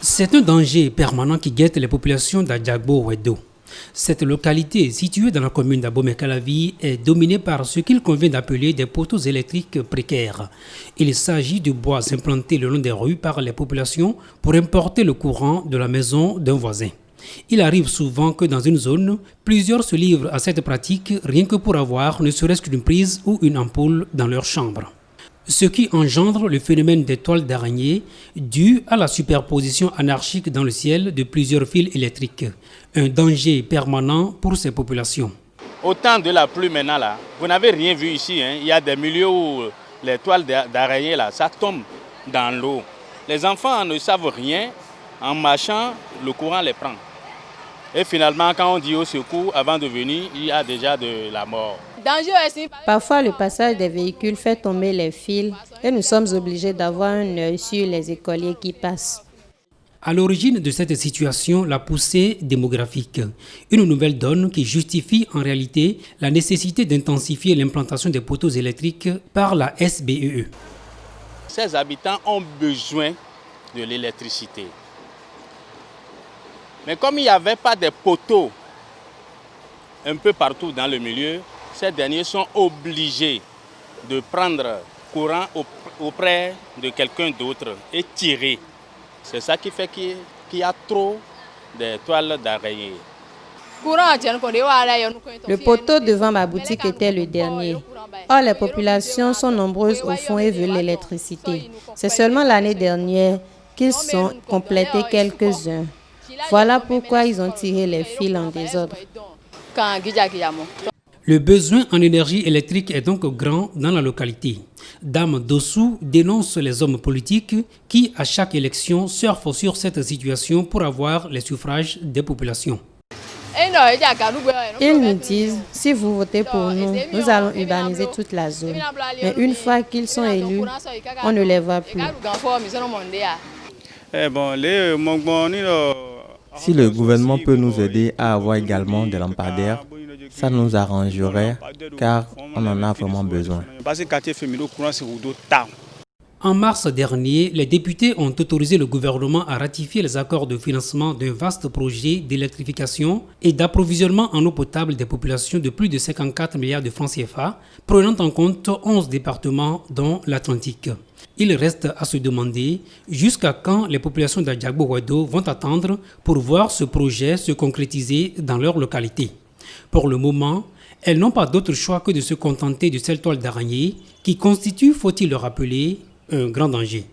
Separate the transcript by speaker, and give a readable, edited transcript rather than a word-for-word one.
Speaker 1: C'est un danger permanent qui guette les populations d'Adjagbo-Wedo. Cette localité, située dans la commune d'Abomey-Calavi, est dominée par ce qu'il convient d'appeler des poteaux électriques précaires. Il s'agit de bois implantés le long des rues par les populations pour importer le courant de la maison d'un voisin. Il arrive souvent que dans une zone, plusieurs se livrent à cette pratique rien que pour avoir ne serait-ce qu'une prise ou une ampoule dans leur chambre. Ce qui engendre le phénomène des toiles d'araignée dû à la superposition anarchique dans le ciel de plusieurs fils électriques. Un danger permanent pour ces populations.
Speaker 2: Au temps de la pluie maintenant, là, vous n'avez rien vu ici. Il y a des milieux où les toiles d'araignée, là, ça tombe dans l'eau. Les enfants ne savent rien. En marchant, le courant les prend. Et finalement, quand on dit au secours, avant de venir, il y a déjà de la mort.
Speaker 3: Parfois, le passage des véhicules fait tomber les fils et nous sommes obligés d'avoir un œil sur les écoliers qui passent.
Speaker 1: À l'origine de cette situation, la poussée démographique. Une nouvelle donne qui justifie en réalité la nécessité d'intensifier l'implantation des poteaux électriques par la SBEE.
Speaker 2: Ces habitants ont besoin de l'électricité. Mais comme il n'y avait pas de poteaux un peu partout dans le milieu, ces derniers sont obligés de prendre courant auprès de quelqu'un d'autre et tirer. C'est ça qui fait qu'il y a trop de toiles d'araignée.
Speaker 3: Le poteau devant ma boutique était le dernier. Or, les populations sont nombreuses au fond et veulent l'électricité. C'est seulement l'année dernière qu'ils sont complétés quelques-uns. Voilà pourquoi ils ont tiré les fils en désordre.
Speaker 1: Le besoin en énergie électrique est donc grand dans la localité. Dame Dossou dénonce les hommes politiques qui, à chaque élection, surfent sur cette situation pour avoir les suffrages des populations.
Speaker 3: Ils nous disent, si vous votez pour nous, nous allons urbaniser toute la zone. Mais une fois qu'ils sont élus, on ne les voit plus.
Speaker 4: Si le gouvernement peut nous aider à avoir également des lampadaires, ça nous arrangerait car on en a vraiment besoin.
Speaker 1: En mars dernier, les députés ont autorisé le gouvernement à ratifier les accords de financement d'un vaste projet d'électrification et d'approvisionnement en eau potable des populations de plus de 54 milliards de francs CFA, prenant en compte 11 départements dont l'Atlantique. Il reste à se demander jusqu'à quand les populations d'Adjagbo-Wedo vont attendre pour voir ce projet se concrétiser dans leur localité. Pour le moment, elles n'ont pas d'autre choix que de se contenter de cette toile d'araignée qui constitue, faut-il le rappeler, un grand danger.